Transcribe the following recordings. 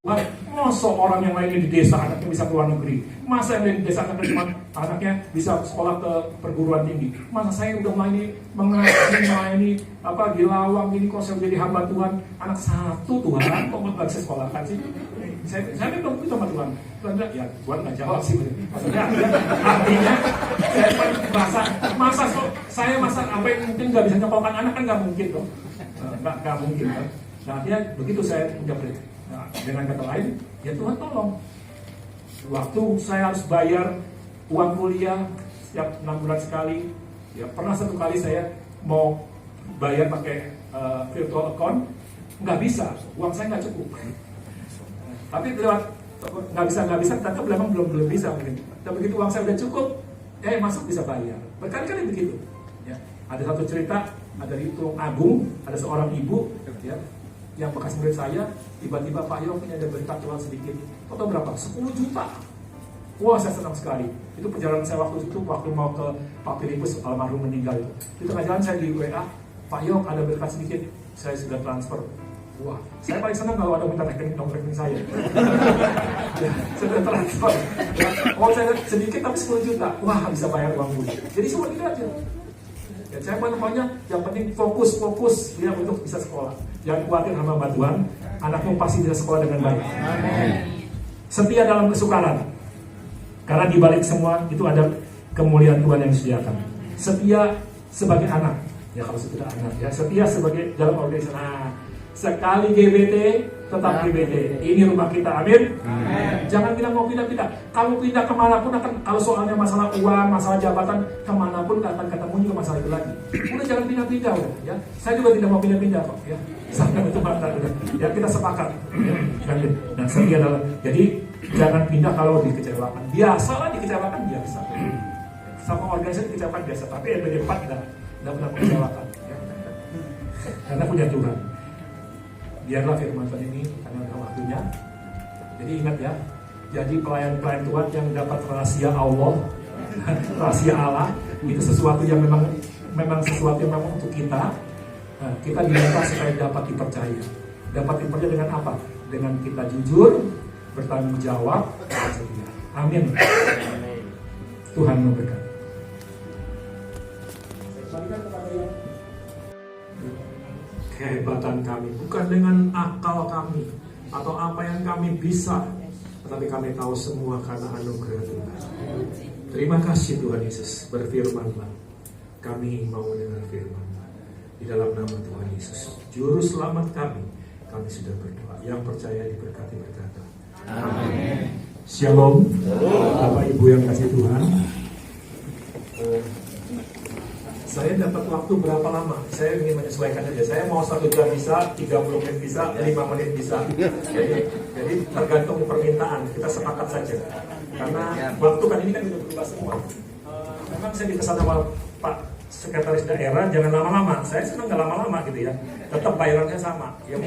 Masa orang yang lainnya di desa anaknya bisa ke luar negeri, masa yang lain di desa anaknya bisa sekolah ke perguruan tinggi, masa saya udah melayani di lawang ini kok saya jadi hamba Tuhan, anak satu Tuhan kok nggak bisa sekolahkan sih? Saya bilang itu sama Tuhan. Tuhan bilang ya Tuhan nggak jawab sih, maksudnya artinya saya merasa masa apa yang mungkin nggak bisa nyekolahkan anak kan nggak mungkin dong, nggak mungkin kan? Nah artinya begitu saya menjawab. Nah, dengan kata lain, ya Tuhan tolong. Waktu saya harus bayar uang kuliah setiap 6 bulan sekali, ya pernah satu kali saya mau bayar pakai virtual account, nggak bisa, uang saya nggak cukup. Tapi lewat nggak bisa, tetap memang belum bisa mungkin. Dan begitu uang saya udah cukup, masuk bisa bayar. Berkali-kali begitu. Ya, ada satu cerita, ada di Tulung Agung, ada seorang ibu, ya, yang bekas murid saya, tiba-tiba Pak Yok punya ada berita Tuhan sedikit. Total berapa? 10 juta. Wah, saya senang sekali. Itu perjalanan saya waktu mau ke Pak Filipus almarhum meninggal itu. Di tengah jalan saya di WA, Pak Yok ada berkat sedikit, saya sudah transfer. Wah, saya paling senang kalau ada minta rekening saya. Ya, sudah transfer. Ya, saya sedikit tapi 10 juta. Wah, bisa bayar uang budi. Jadi semua itu aja. Ya, saya pokoknya yang penting fokus ya untuk bisa sekolah. Jangan khawatir hamba Tuhan, anakmu pasti bisa sekolah dengan baik. Amin. Setia dalam kesukaran, karena di balik semua itu ada kemuliaan Tuhan yang disediakan. Setia sebagai anak, ya kalau sudah anak, ya setia sebagai dalam organisasi. Nah, sekali GBT tetap GBT. Ini rumah kita, amin. Jangan bilang mau pindah-pindah. Kamu pindah kemanapun akan, kalau soalnya masalah uang, masalah jabatan, kemanapun akan ketemu juga masalah itu lagi. Udah jangan pindah-pindah, udah. Ya, saya juga tidak mau pindah-pindah kok. Ya, sampai itu mata udah. Ya kita sepakat. Ya, dan setia adalah. Jadi jangan pindah kalau dikecewakan. Biasalah dikecewakan biasa. Sama organisasi dikecewakan biasa. Tapi yang lebih tepat tidak pernah mengecewakan. Ya. Karena punya Tuhan. Biarlah firman Tuhan ini karena waktunya. Jadi ingat ya, jadi pelayan-pelayan Tuhan yang dapat rahasia Allah, rahasia Allah, itu sesuatu yang memang sesuatu yang memang untuk kita. Nah, kita diminta supaya dapat dipercaya. Dapat dipercaya dengan apa? Dengan kita jujur, bertanggung jawab, dan setia. Amin. Tuhan memberkati. Kehebatan kami bukan dengan akal kami atau apa yang kami bisa, tetapi kami tahu semua karena anugerah Tuhan. Terima kasih Tuhan Yesus. Berfirmanlah, kami mau mendengar firman di dalam nama Tuhan Yesus, Juru Selamat kami sudah berdoa. Yang percaya diberkati berkata amin. Shalom. Bapak Ibu yang kasih Tuhan, saya dapat waktu berapa lama? Saya ingin menyesuaikan aja. Saya mau 1 jam bisa, 30 menit bisa, 5 menit bisa. Jadi tergantung permintaan. Kita sepakat saja. Karena waktu kan ini kan sudah berubah semua. Memang saya dipesan sama Pak Sekretaris Daerah jangan lama-lama. Saya senang nggak lama-lama gitu ya. Tetap bayarannya sama. Ya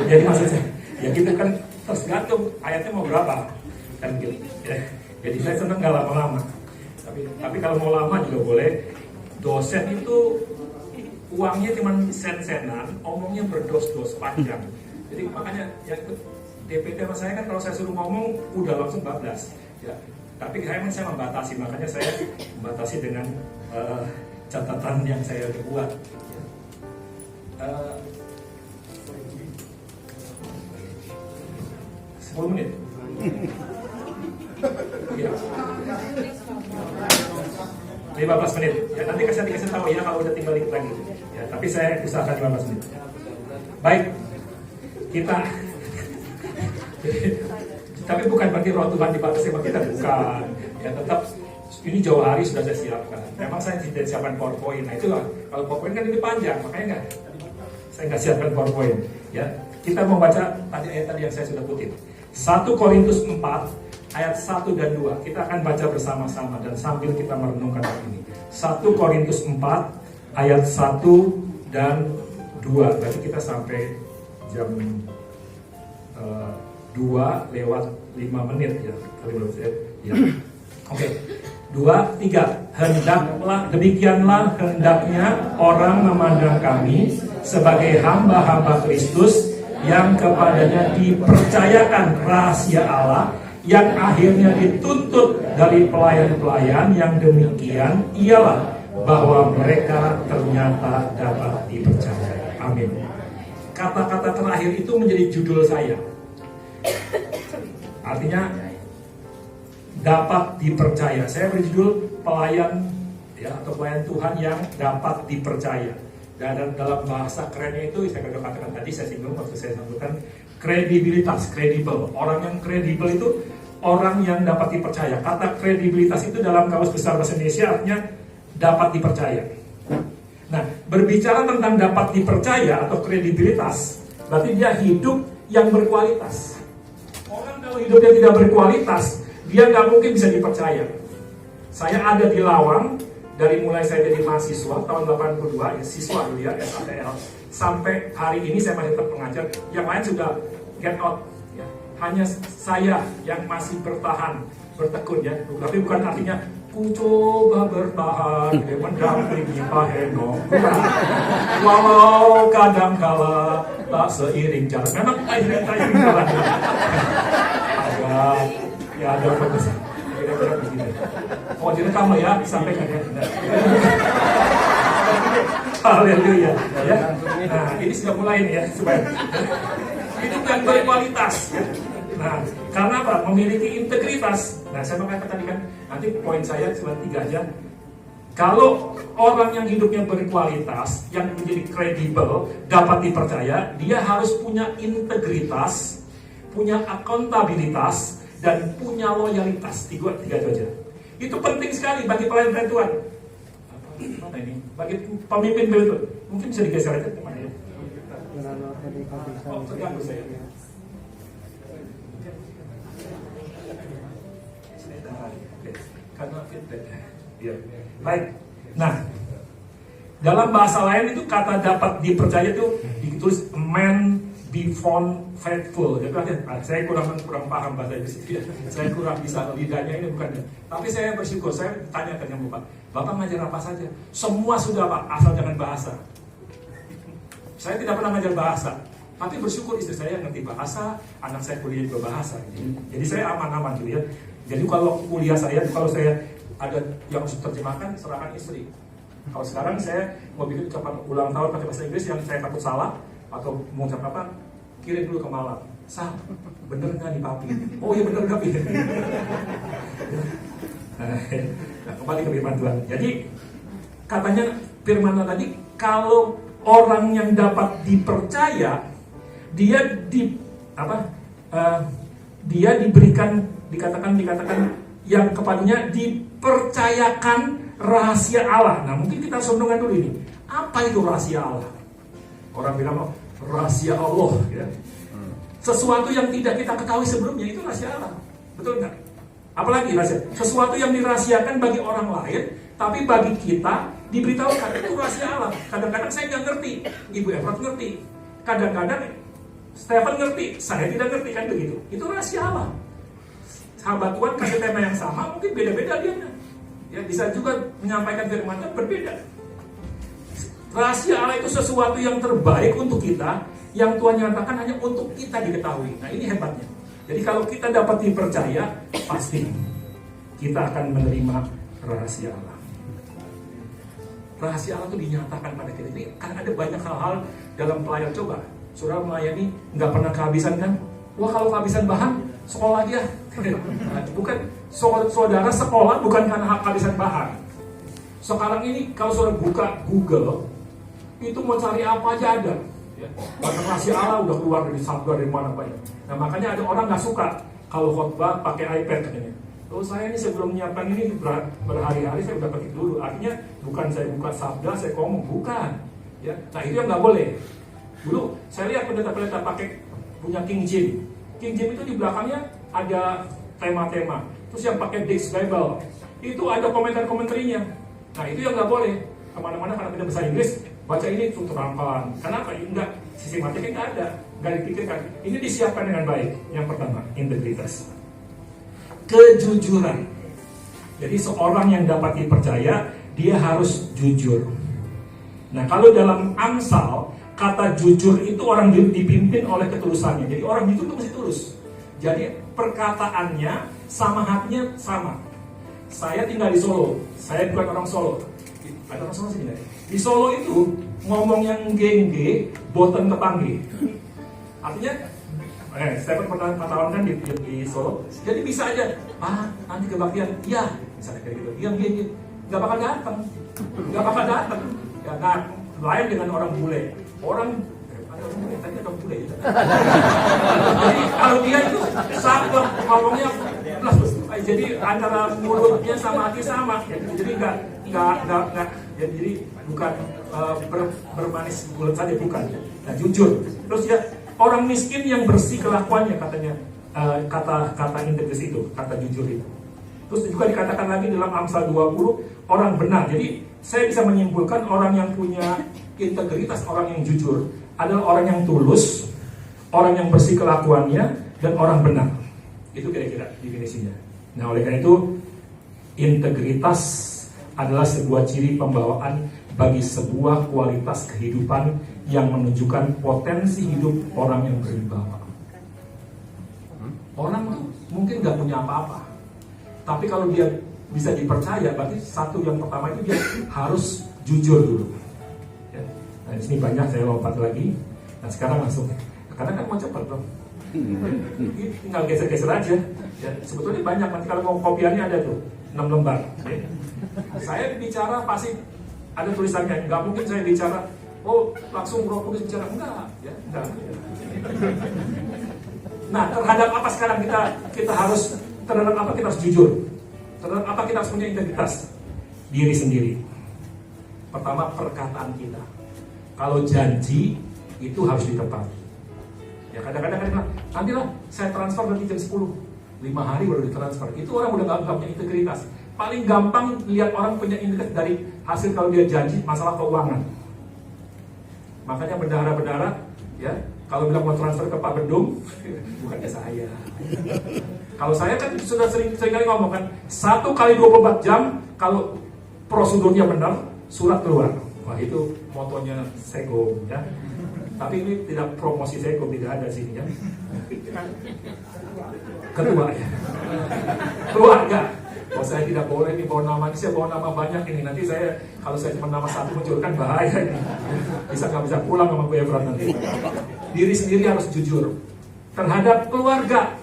jadi maksudnya, ya kita kan tergantung ayatnya mau berapa kan gitu. Ya. Jadi saya senang nggak lama-lama. Tapi kalau mau lama juga boleh. Dosen itu uangnya cuma sen-senan, omongnya berdos-dos panjang. Jadi makanya yang ikut DPT sama saya kan kalau saya suruh ngomong udah langsung bablas. Ya. Tapi saya membatasi, makanya saya membatasi dengan catatan yang saya buat. 10 menit. Ya. 15 menit. Ya, nanti dikasih tahu ya kalau udah tinggal dikit lagi. Ya, tapi saya usahakan 15 menit. Baik. Kita tapi bukan berarti roh Tuhan dibatasi sama kita, bukan. Ya tetap ini jauh hari sudah saya siapkan. Memang saya tidak siapkan PowerPoint. Nah itulah, kalau PowerPoint kan ini panjang, makanya saya nggak siapkan PowerPoint. Ya, kita mau baca ayat tadi yang saya sudah kutip. 1 Korintus 4 ayat 1 dan 2. Kita akan baca bersama-sama dan sambil kita merenungkan hal ini. 1 Korintus 4 ayat 1 dan 2. Berarti kita sampai jam 2 lewat 5 menit ya. Ya. Oke. 2, 3. Demikianlah hendaknya orang memandang kami sebagai hamba-hamba Kristus yang kepadanya dipercayakan rahasia Allah, yang akhirnya dituntut dari pelayan-pelayan yang demikian ialah bahwa mereka ternyata dapat dipercaya. Amin. Kata-kata terakhir itu menjadi judul saya. Artinya dapat dipercaya. Saya berjudul pelayan, ya, atau pelayan Tuhan yang dapat dipercaya. Dan dalam bahasa kerennya itu, saya katakan tadi, saya singgung waktu saya sampaikan kredibilitas, kredibel. Orang yang kredibel itu orang yang dapat dipercaya. Kata kredibilitas itu dalam kamus besar bahasa Indonesia artinya dapat dipercaya. Nah, berbicara tentang dapat dipercaya atau kredibilitas, berarti dia hidup yang berkualitas. Orang kalau hidupnya tidak berkualitas, dia nggak mungkin bisa dipercaya. Saya ada di Lawang, dari mulai saya jadi mahasiswa tahun 82, ya, siswa dulu ya, SATL, sampai hari ini saya masih tetap mengajar. Yang lain sudah get out, ya. Hanya saya yang masih bertahan, bertekun, ya. Tapi bukan artinya ku coba bertahan mendampingi Pak Heno. Bukan. Walau kadangkala tak seiring jalan. Memang iring jalan. Ada fokus. Kira-kira begini. Oh, direkam ya, disampaikan ya. Haleluya. Ya. Nah, ini sudah mulai nih ya, supaya hidup yang berkualitas. Ya. Nah, karena apa? Memiliki integritas. Nah, saya makanya tadi kan, nanti poin saya cuma 3 aja. Kalau orang yang hidupnya berkualitas, yang menjadi kredibel, dapat dipercaya, dia harus punya integritas, punya akuntabilitas, dan punya loyalitas. Tiga itu aja. Itu penting sekali bagi pelayan Tuhan. Mana ini? Bagi pemimpin itu. Mungkin bisa digeser aja kemana ya? Oh, terganggu saya. Karena feedback. Ya. Baik. Nah, dalam bahasa lain itu kata dapat dipercaya itu ditulis man be found faithful. Jadi saya kurang paham bahasa Inggris. Saya kurang bisa lidahnya ini bukan. Tapi saya bersyukur. Saya tanya ke Bapak ngajar apa saja? Semua sudah Pak, asal jangan bahasa. Saya tidak pernah ngajar bahasa. Tapi bersyukur istri saya ngerti bahasa, anak saya kuliah juga bahasa. Jadi saya aman-aman gitu ya. Jadi kalau kuliah saya, kalau saya ada yang harus terjemahkan, serahkan istri. Kalau sekarang saya mau bikin ucapan ulang tahun pakai bahasa Inggris yang saya takut salah atau mau ucap apa, kirim dulu ke Malang. Sah, bener nggak nih papi? Oh iya bener nggak pi? Nah, kembali ke firman Tuhan. Jadi katanya firman Tuhan tadi, kalau orang yang dapat dipercaya, dia dia diberikan, dikatakan yang kepadanya dipercayakan rahasia Allah. Nah, mungkin kita sondongan dulu ini. Apa itu rahasia Allah? Orang bilang rahasia Allah, ya. Sesuatu yang tidak kita ketahui sebelumnya itu rahasia Allah. Betul nggak? Apalagi rahasia? Sesuatu yang dirahasiakan bagi orang lain, tapi bagi kita diberitahukan itu rahasia Allah. Kadang-kadang saya nggak ngerti, Ibu Efrat ngerti. Kadang-kadang Stephen ngerti, saya tidak ngerti, kan begitu. Itu rahasia Allah. Sahabat Tuhan kasih tema yang sama, mungkin beda-beda dia. Ya, bisa juga menyampaikan firman Tuhan berbeda. Rahasia Allah itu sesuatu yang terbaik untuk kita, yang Tuhan nyatakan hanya untuk kita diketahui. Nah, ini hebatnya. Jadi kalau kita dapat dipercaya, pasti kita akan menerima rahasia Allah. Rahasia Allah itu dinyatakan pada kita. Ini kan ada banyak hal-hal dalam pelayan. Coba, saudara melayani nggak pernah kehabisan kan? Wah, kalau kehabisan bahan, sekolah dia. Bukan, saudara sekolah bukan karena kehabisan bahan. Sekarang ini kalau saudara buka Google, itu mau cari apa aja ada. Ya. Bahkan rahasia Allah udah keluar dari sabda dari mana banyak. Nah, makanya ada orang nggak suka kalau khotbah pakai iPad katanya. Oh, saya ini sebelum menyiapkan ini berhari-hari saya udah ketik dulu. Artinya bukan saya buka sabda saya ngomong, bukan. Ya, nah itu yang nggak boleh. Dulu saya lihat pendeta-pendeta pakai punya King James. King James itu di belakangnya ada tema-tema. Terus yang pakai Dix Bible itu ada komentar-komentarnya. Nah itu yang nggak boleh. Kemana-mana karena tidak bahasa Inggris, baca ini terangkan. Kenapa? Enggak, sistematiknya nggak ada, nggak dipikirkan. Ini disiapkan dengan baik. Yang pertama, integritas, kejujuran. Jadi seorang yang dapat dipercaya, dia harus jujur. Nah kalau dalam Amsal, kata jujur itu orang dipimpin oleh ketulusannya. Jadi orang jujur itu mesti tulus. Jadi perkataannya sama, hatinya sama. Saya tinggal di Solo, saya bukan orang Solo. Ada orang Solo sini nggak? Di Solo itu ngomong yang gengge, boten kepangge. Artinya, saya pernah tahun kan di Solo. Jadi bisa aja, nanti kebaktian, iya, misalnya kayak gitu. Yang gengge, nggak bakal datang. Ya, nah, lain dengan orang bule. Orang bule, tadi ada bule ya. Jadi kalau dia itu saklek ngomongnya plus. Jadi antara mulutnya sama hati sama. Jadi nggak. Jadi bukan bermanis mulut saja, bukan. Nah, jujur. Terus ya orang miskin yang bersih kelakuannya, katanya kata integritas itu, kata jujur itu. Terus juga dikatakan lagi dalam Amsal 20, orang benar. Jadi saya bisa menyimpulkan orang yang punya integritas, orang yang jujur adalah orang yang tulus, orang yang bersih kelakuannya, dan orang benar. Itu kira-kira definisinya. Nah, oleh karena itu integritas adalah sebuah ciri pembawaan bagi sebuah kualitas kehidupan yang menunjukkan potensi hidup orang yang berwibawa. Orang tuh mungkin nggak punya apa-apa, tapi kalau dia bisa dipercaya, berarti satu yang pertama itu dia harus jujur dulu. Ya. Nah, di sini banyak, saya lompat lagi. Nah, sekarang langsung, karena kan mau cepat dong. Tinggal geser-geser aja. Ya, sebetulnya banyak, nanti kalau mau kopiannya ada tuh 6 lembar. Ya. Saya bicara pasti ada tulisannya, nggak mungkin saya bicara, langsung Roh Kudus bicara, enggak. Nah, terhadap apa sekarang kita harus, terhadap apa kita harus jujur, terhadap apa kita harus punya integritas diri sendiri. Pertama, perkataan kita. Kalau janji itu harus ditepati. Ya kadang-kadang kan bilang, nantilah saya transfer nanti jam 10, 5 hari baru ditransfer. Itu orang udah nggak punya integritas. Paling gampang lihat orang punya integritas dari hasil kalau dia janji masalah keuangan. Makanya bendahara-bendahara, ya kalau bilang mau transfer ke Pak Bendung, bukannya saya. Kalau saya kan sudah sering kali ngomong kan, 1 kali 24 jam kalau prosedurnya benar, surat keluar. Wah, itu motonya Sego, ya. Tapi ini tidak promosi Sego, tidak ada sini, ya. Kedua, ya. Keluarga. Oh, saya tidak boleh nih bawa nama, saya bawa nama banyak ini. Nanti saya, kalau saya cuma nama satu muncul kan bahaya ini. Nggak bisa pulang sama Bu Efrat nanti. Diri sendiri harus jujur terhadap keluarga.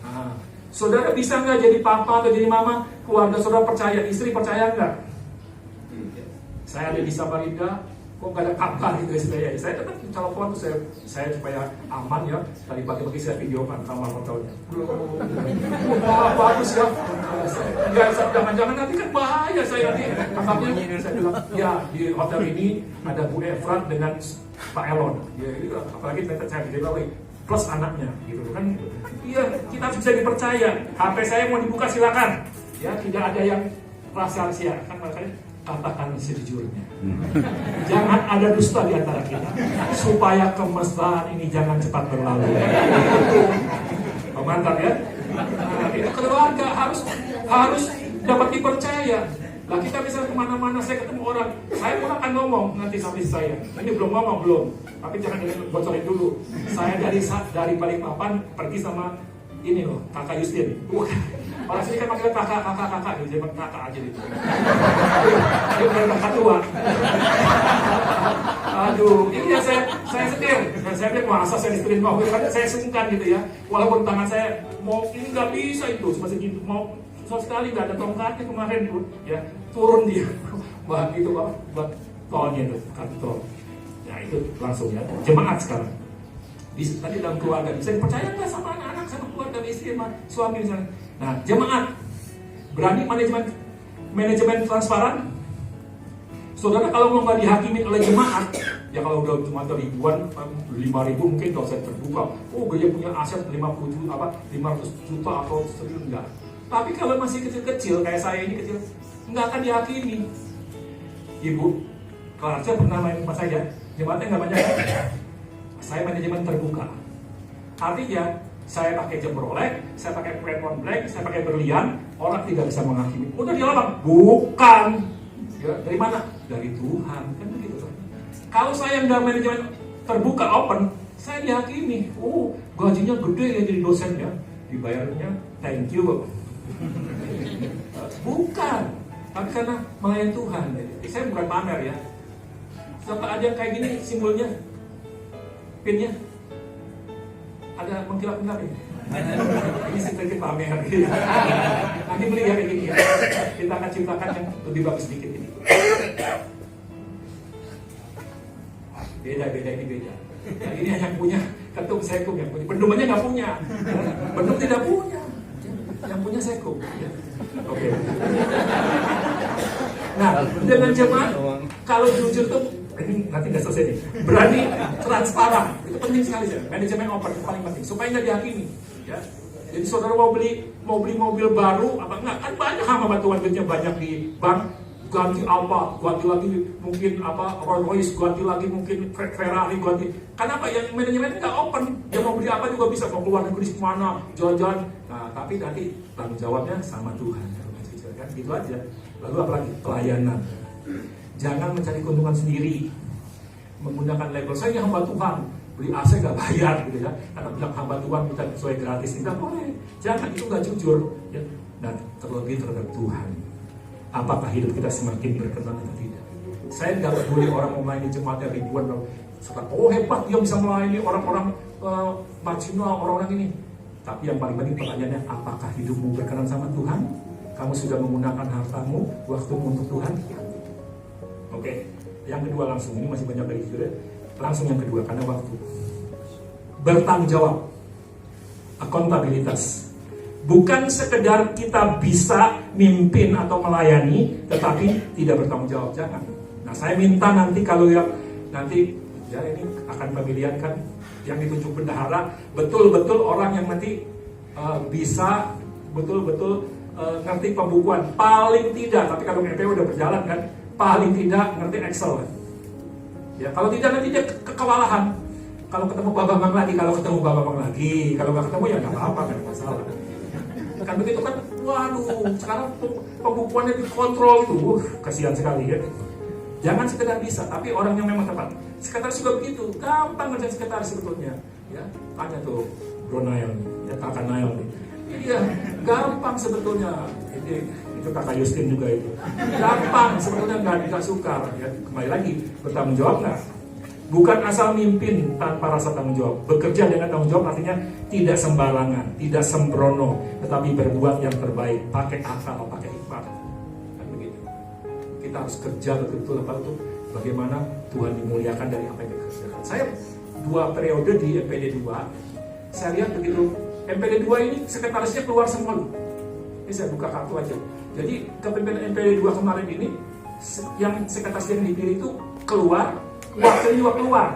Nah, saudara bisa nggak jadi papa atau jadi mama? Keluarga saudara percaya, istri percaya nggak? Saya ada di Samarinda, kok nggak ada kabar gitu istilahnya. Saya tetap telepon tuh saya supaya aman ya. Tadi pagi-pagi saya videokan kamar hotelnya. Bagus ya. Ya, jangan-jangan nanti kan bahaya saya nanti. Kakaknya saya bilang, ya di hotel ini ada Bu Efrat dengan Pak Elon. Ya, itu apalagi saya video plus anaknya gitu kan. Iya, kita harus bisa dipercaya. HP saya mau dibuka silakan. Ya, tidak ada yang rahasia kan, makanya katakan sejujurnya. Jangan ada dusta di antara kita, supaya kemesraan ini jangan cepat berlalu. Mantap ya. Nah, itu keluarga harus dapat dipercaya. Lah kita bisa kemana-mana, saya ketemu orang, saya pun akan ngomong nanti sampai saya. Ini belum ngomong belum, tapi jangan bocorin dulu. Saya dari Balikpapan pergi sama ini loh, kakak Justin. Orang sini kan manggil kakak gitu, jadi kakak aja gitu. Dia bukan kakak tua. Aduh, ini yang saya setir. Dan saya bilang, masa saya disetirin mobil, kan saya sungkan gitu ya. Walaupun tangan saya mau, ini nggak bisa itu, cuma segitu. Mau sekali nggak ada tongkatnya kemarin pun, ya turun dia. Wah itu buat tolnya itu, kartu tol. Nah itu langsung ya, jemaat sekarang. Tadi dalam keluarga bisa dipercaya nggak sama anak-anak, sama keluarga, istri, sama suami misalnya. Nah jemaat berani manajemen transparan. Saudara kalau mau nggak dihakimi oleh jemaat, ya kalau udah cuma ribuan, 5.000 mungkin kalau saya terbuka. Dia punya aset 500 juta atau triliun enggak. Tapi kalau masih kecil-kecil kayak saya ini kecil, nggak akan dihakimi. Ibu, kalau saya pernah main rumah saya, jemaatnya nggak banyak. Saya manajemen terbuka. Artinya saya pakai jam Rolex, saya pakai Patek Black, saya pakai berlian, orang tidak bisa menghakimi. Udah dia lapang, bukan. Ya, dari mana? Dari Tuhan, kan begitu kan? Kalau saya nggak manajemen terbuka open, saya dihakimi. Oh, gajinya gede ya jadi dosen ya, dibayarnya thank you. Bukan, tapi karena melayani Tuhan. Saya bukan pamer ya. Sampai ada yang kayak gini simbolnya, pinnya ada mengkilap-kilap ini. Ini sedikit pamer. Nanti beli ya kayak gini ya. Kita akan ciptakan yang lebih bagus sedikit ini. Beda ini beda. Nah, ini yang punya ketum sekum yang punya. Pendumannya nggak punya. Pendum tidak punya. Yang punya sekum. Oke. Nah, dengan jemaat kalau jujur tuh ini nanti nggak selesai nih. Berani transparan itu penting sekali ya. Manajemen open itu paling penting supaya nggak dihakimi. Ya. Jadi saudara mau beli mobil baru apa enggak? Kan banyak hamba Tuhan duitnya banyak di bank, ganti apa, ganti lagi mungkin apa Rolls Royce, ganti lagi mungkin Ferrari, ganti. Kenapa? Yang manajemen nggak open. Dia mau beli apa juga bisa, mau keluar negeri kemana, jalan-jalan. Nah, tapi nanti tanggung jawabnya sama Tuhan. Kan gitu aja. Lalu apalagi pelayanan. Jangan mencari keuntungan sendiri. Menggunakan label saya hamba Tuhan, beli AC nggak bayar gitu ya. Karena bilang hamba Tuhan kita sesuai gratis, tidak boleh. Jangan, itu nggak jujur. Ya. Dan terlebih terhadap Tuhan. Apakah hidup kita semakin berkenan atau tidak? Saya nggak peduli orang mau melayani jemaatnya ribuan, suka oh hebat dia bisa melayani orang-orang marginal, orang-orang ini. Tapi yang paling penting pertanyaannya, apakah hidupmu berkenan sama Tuhan? Kamu sudah menggunakan hartamu, waktumu untuk Tuhan? Oke, yang kedua langsung, ini masih banyak lagi sudah. Langsung yang kedua karena waktu. Bertanggung jawab, akuntabilitas. Bukan sekedar kita bisa mimpin atau melayani, tetapi tidak bertanggung jawab. Jangan. Nah, saya minta nanti kalau yang nanti ya ini akan pemilihan kan, yang ditunjuk bendahara, betul-betul orang yang nanti bisa betul-betul ngerti pembukuan. Paling tidak, tapi kalau MPW udah berjalan kan, paling tidak ngerti Excel kan. Ya, kalau tidak nanti dia kewalahan. Kalau ketemu Pak Bambang lagi, kalau ketemu Pak Bambang lagi, kalau nggak ketemu ya nggak apa-apa, nggak ada masalah. Kan begitu kan, waduh, sekarang pembukuannya dikontrol itu, kasihan sekali ya. Jangan sekedar bisa, tapi orang yang memang tepat. Sekretaris juga begitu, gampang ngerjain sekretaris sebetulnya. Ya, tanya tuh Bro Nail, ya Kakak Nail nih. Iya, gampang sebetulnya. Itu Kakak Justin juga itu. Gampang sebetulnya, nggak sukar. Ya, kembali lagi, bertanggung jawab nggak? Bukan asal mimpin tanpa rasa tanggung jawab. Bekerja dengan tanggung jawab artinya tidak sembarangan, tidak sembrono, tetapi berbuat yang terbaik, pakai akal, pakai hikmat. Kan begitu. Kita harus kerja betul-betul apa itu, bagaimana Tuhan dimuliakan dari apa yang kita kerjakan. Saya 2 periode di MPD 2, saya lihat begitu. MPD 2 ini sekretarisnya keluar semua. Ini saya buka kartu aja. Jadi kepemimpinan MPD 2 kemarin ini, yang sekretaris yang dipilih itu keluar, wakil juga keluar,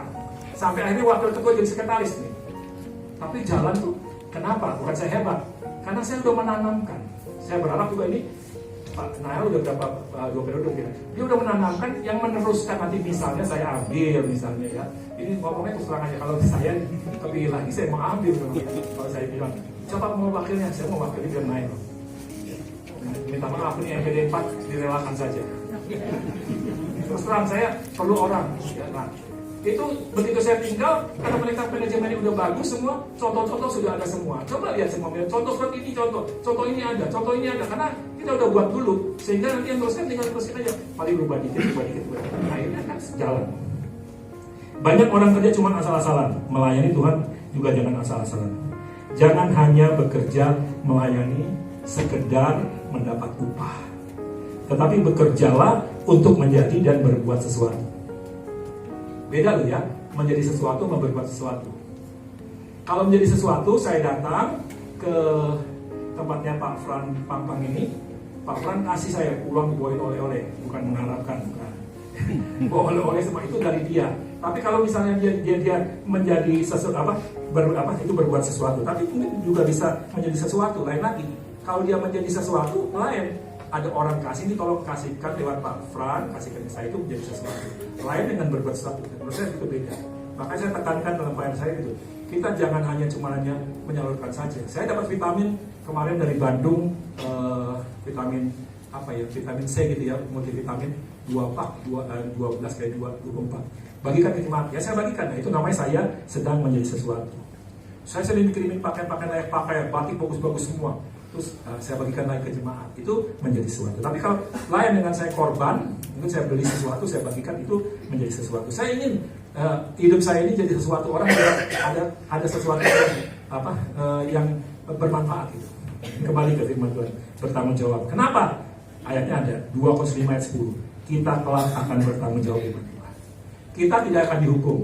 sampai akhirnya wakil ketua jadi sekretaris nih. Tapi jalan tuh, kenapa? Bukan saya hebat, karena saya udah menanamkan. Saya berharap juga ini Pak Nael udah berapa 2 periode dia udah menanamkan yang meneruskan. Nanti misalnya saya ambil misalnya ya, ini ngomongnya terus terang aja, kalau saya kepilih lagi saya mau ambil. Kalau saya bilang coba mau wakilnya, saya mau wakilnya biar Nael. Minta maaf nih MPD 4 direlakan saja. Terus terang saya perlu orang ya. Nah, itu begitu saya tinggal, karena mereka manajemennya udah bagus semua, contoh-contoh sudah ada semua. Coba lihat semua, contoh seperti ini, contoh ini ada, karena kita udah buat dulu, sehingga nanti yang teruskan tinggal teruskan aja, paling berubah dikit. Akhirnya kan jalan. Banyak orang kerja cuma asal-asalan, melayani Tuhan juga jangan asal-asalan. Jangan hanya bekerja melayani sekedar mendapat upah, tetapi bekerjalah untuk menjadi dan berbuat sesuatu. Beda loh ya, menjadi sesuatu sama berbuat sesuatu. Kalau menjadi sesuatu, saya datang ke tempatnya Pak Fran Pampang ini. Pak Fran kasih saya pulang bawain oleh-oleh, bukan mengharapkan, bukan. Bawa oleh-oleh semua itu dari dia. Tapi kalau misalnya dia menjadi sesuatu itu berbuat sesuatu. Tapi mungkin juga bisa menjadi sesuatu lain lagi. Kalau dia menjadi sesuatu lain, ada orang kasih ini, tolong kasihkan lewat Pak Fran, kasihkan ke saya, itu menjadi sesuatu lain dengan berbuat sesuatu. Menurut saya itu beda. Makanya saya tekankan dalam pelayanan saya itu, kita jangan hanya menyalurkan saja. Saya dapat vitamin kemarin dari Bandung, vitamin C gitu ya, multivitamin. 12 kali 24. Bagikan ke jemaat. Ya saya bagikan. Nah, itu namanya saya sedang menjadi sesuatu. Saya sering dikirimin pakaian layak pakai, batik bagus-bagus semua. Terus saya bagikan lagi ke jemaat. Itu menjadi sesuatu. Tapi kalau lain dengan saya korban, mungkin saya beli sesuatu, saya bagikan, itu menjadi sesuatu. Saya ingin hidup saya ini jadi sesuatu, orang yang ada sesuatu yang bermanfaat gitu. Kembali ke firman Tuhan, bertanggung jawab. Kenapa? Ayatnya ada 2 Korintus 5 ayat 10. Kita kelak akan bertanggung jawab di Tuhan. Kita tidak akan dihukum.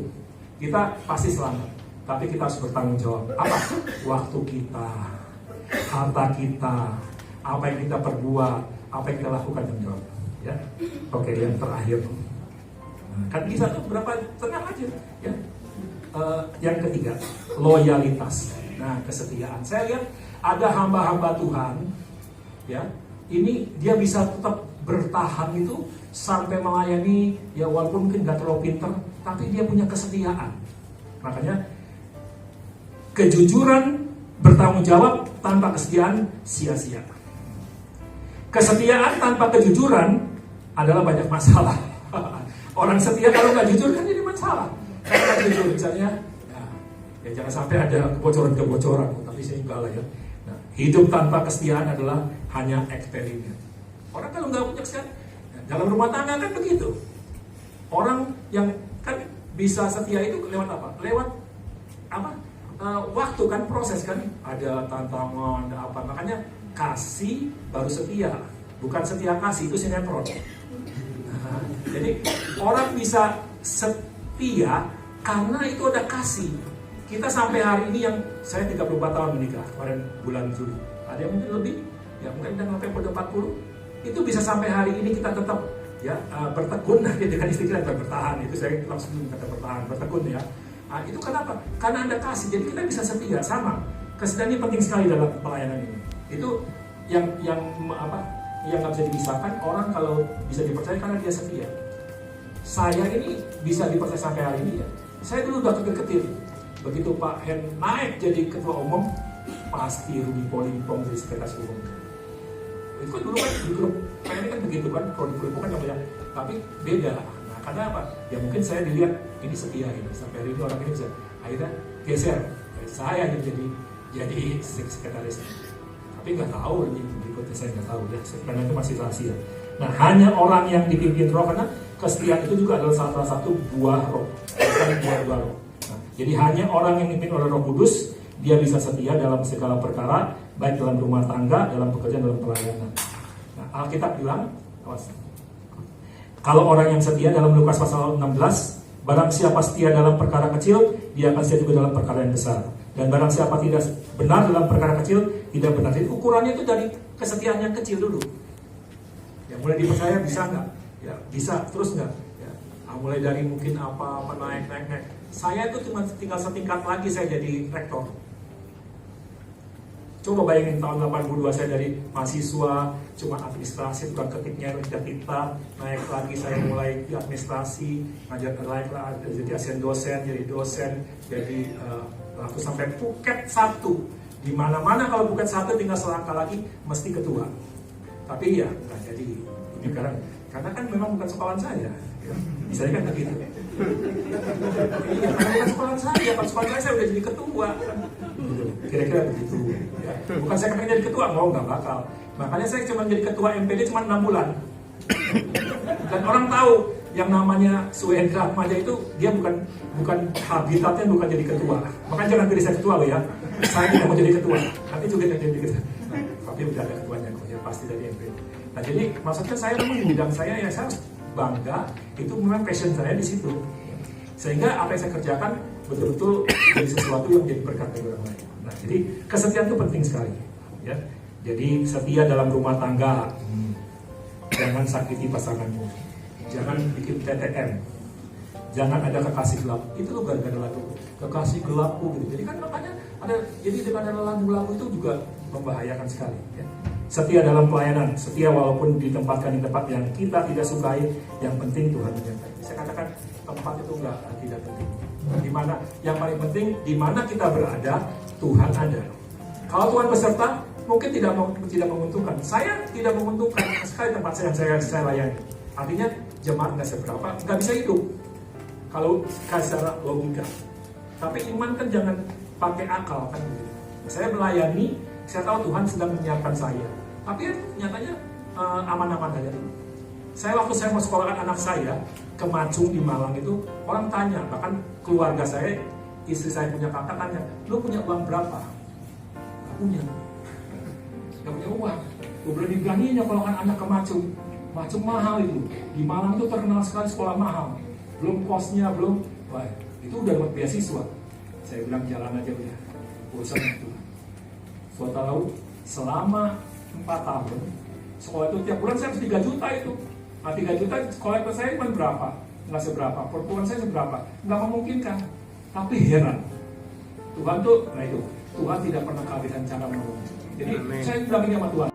Kita pasti selamat. Tapi kita harus bertanggung jawab. Apa? Waktu kita, harta kita, apa yang kita perbuat, apa yang kita lakukan, tanggung jawab. Ya. Oke, yang terakhir. Kan bisa tuh berapa, tenang aja. Ya. Yang ketiga, loyalitas. Nah, kesetiaan. Saya lihat ada hamba-hamba Tuhan, ya, ini dia bisa tetap bertahan itu sampai melayani, ya walaupun mungkin gak terlalu pintar, tapi dia punya kesetiaan. Makanya kejujuran, bertanggung jawab tanpa kesetiaan sia-sia. Kesetiaan tanpa kejujuran adalah banyak masalah. Orang setia kalau nggak jujur kan jadi masalah. Kalau nggak jujur misalnya, ya jangan sampai ada kebocoran, tapi saya enggak lah ya. Nah, hidup tanpa kesetiaan adalah hanya eksperimen. Orang kalau nggak punya kesetiaan, dalam rumah tangga kan begitu. Orang yang kan bisa setia itu lewat apa? Lewat apa? Waktu kan, proses kan, ada tantangan, ada apa. Makanya kasih baru setia, bukan setia kasih, itu sinetron. Nah, jadi orang bisa setia karena itu ada kasih. Kita sampai hari ini yang saya 34 tahun menikah, kemarin bulan Juli. Ada yang mungkin lebih, ya mungkin udah sampai pada 40. Itu bisa sampai hari ini kita tetap ya bertekun dengan istri kita bertahan. Itu saya langsung kata bertahan, bertekun ya. Nah, itu kenapa? Karena ada kasih, jadi kita bisa setia sama. Kesetiaan ini penting sekali dalam pelayanan ini. Itu yang nggak bisa dipisahkan. Orang kalau bisa dipercaya karena dia setia. Saya ini bisa dipercaya sampai hari ini ya. Saya dulu udah kecil-kecil. Begitu Pak Hen naik jadi ketua umum, pasti Rudi Polimpong jadi sekretaris umum. Itu kan dulu kan di grup ini kan begitu kan, produk kan yang banyak, tapi beda. Nah, karena apa? Ya mungkin saya dilihat ini setia ini, sampai hari ini orang ini bisa akhirnya geser. Saya yang jadi sekretaris. Tapi nggak tahu ini berikutnya, saya nggak tahu ya, karena itu masih rahasia. Nah, hanya orang yang dipimpin roh, karena kesetiaan itu juga adalah salah satu buah roh, bukan buah roh. Nah, jadi hanya orang yang dipimpin oleh Roh Kudus, dia bisa setia dalam segala perkara, baik dalam rumah tangga, dalam pekerjaan, dalam pelayanan. Nah, Alkitab bilang, kalau orang yang setia dalam Lukas pasal 16, barang siapa setia dalam perkara kecil, dia akan setia juga dalam perkara yang besar. Dan barang siapa tidak benar dalam perkara kecil, tidak benar. Jadi ukurannya itu dari kesetiaan yang kecil dulu. Ya, mulai dipercaya bisa nggak? Ya, bisa terus nggak? Ya, mulai dari mungkin apa naik. Saya itu cuma tinggal setingkat lagi saya jadi rektor. Coba bayangin tahun 82 saya dari mahasiswa, cuma administrasi, tukang ketiknya, kita naik lagi saya mulai di administrasi, ngajar naik lah, jadi asisten dosen, jadi lalu sampai Phuket 1. Di mana-mana kalau Phuket 1 tinggal selangkah lagi mesti ketua. Tapi ya nggak jadi ini karena kan memang bukan sekolahan saya. Ya. Misalnya kan begitu. Iya, karena bukan sekolahan saya, pas sekolahan saya udah jadi ketua. Gitu. Kira-kira begitu. Ya. Bukan saya pengen jadi ketua, nggak bakal. Makanya saya cuma jadi ketua MPD cuma 6 bulan. Dan orang tahu yang namanya Suendra Maja itu dia bukan habitatnya, bukan jadi ketua. Makanya jangan pilih saya ketua loh ya. Saya tidak mau jadi ketua. Nanti juga jadi ketua. Nah, tapi udah ada ketuanya kok ya, pasti dari MPD. Nah jadi maksudnya saya memang di bidang saya ya saya harus bangga, itu memang passion saya di situ. Sehingga apa yang saya kerjakan betul-betul jadi sesuatu yang jadi berkat bagi orang lain. Nah, jadi kesetiaan itu penting sekali. Ya. Jadi setia dalam rumah tangga, jangan sakiti pasanganmu, jangan bikin TTM, jangan ada kekasih gelap. Itu loh gara-gara lagu kekasih gelapku gitu. Jadi kan makanya ada, jadi dengan ada lagu-lagu itu juga membahayakan sekali. Ya. Setia dalam pelayanan, setia walaupun ditempatkan di tempat yang kita tidak sukai, yang penting Tuhan menyertai. Saya katakan tempat itu tidak penting. Di mana yang paling penting, di mana kita berada, Tuhan ada. Kalau Tuhan beserta, mungkin tidak menguntungkan. Saya tidak menguntungkan sekali tempat saya layani. Artinya jemaat nggak seberapa, nggak bisa hidup kalau secara logika. Tapi iman kan jangan pakai akal kan gitu. Saya melayani, saya tahu Tuhan sedang menyiapkan saya. Tapi ya, nyatanya aman-aman aja dulu. Waktu saya mau sekolahkan anak saya ke Macung di Malang itu, orang tanya, bahkan keluarga saya, istri saya punya kakak tanya, lu punya uang berapa? Gak punya uang. Gue berani-beraninya sekolahkan anak ke Macung. Macung mahal itu. Di Malang itu terkenal sekali sekolah mahal. Belum kosnya, belum. Wah, itu udah dapat beasiswa. Saya bilang jalan aja udah. Urusan itu. Saya tahu selama 4 tahun sekolah itu tiap bulan saya harus 3 juta itu. Nah 3 juta sekolah itu saya cuma berapa? Nggak seberapa. Perempuan saya seberapa? Nggak memungkinkan. Tapi heran. Tuhan tuh, nah itu. Tuhan tidak pernah kehabisan cara menolong. Jadi saya bilang ini sama Tuhan.